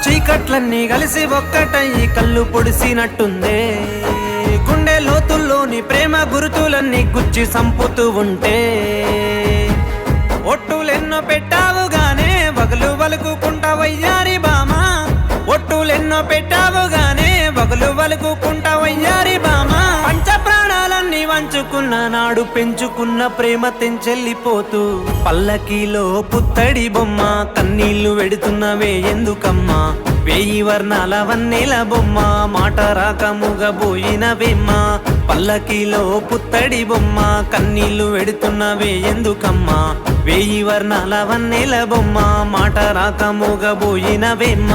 చీకట్లన్నీ కలిసి ఒక్కటయ్యి కళ్ళు పొడిసినట్టుందే గుండె లోతుల్లోని ప్రేమ గురుతులన్నీ గుచ్చి సంపుతూ ఉంటే ఒట్టులెన్నో పెట్టావుగానే వగలు వలుకుంటావయ్యారి బామా ఒట్టులెన్నో పెట్టావుగానే వగలు వలుకుంటావయ్యారి బామా పంచ ప్రాణాలన్నీ వంచుకున్న నాడు పెంచుకున్న ప్రేమ తెంచెల్లిపోతూ పల్లకీలో పుత్తడి బొమ్మ కన్నీళ్లు వెడుతున్నవే ఎందుకమ్మా వేయి వర్ణాల వన్నెల బొమ్మ మాట రాక మూగబోయినవేమ్మ పల్లకీలో పుత్తడి బొమ్మ కన్నీళ్లు వెడుతున్నవే ఎందుకమ్మా వేయి వర్ణాల వన్నెల బొమ్మ మాట రాక మూగబోయినవేమ్మ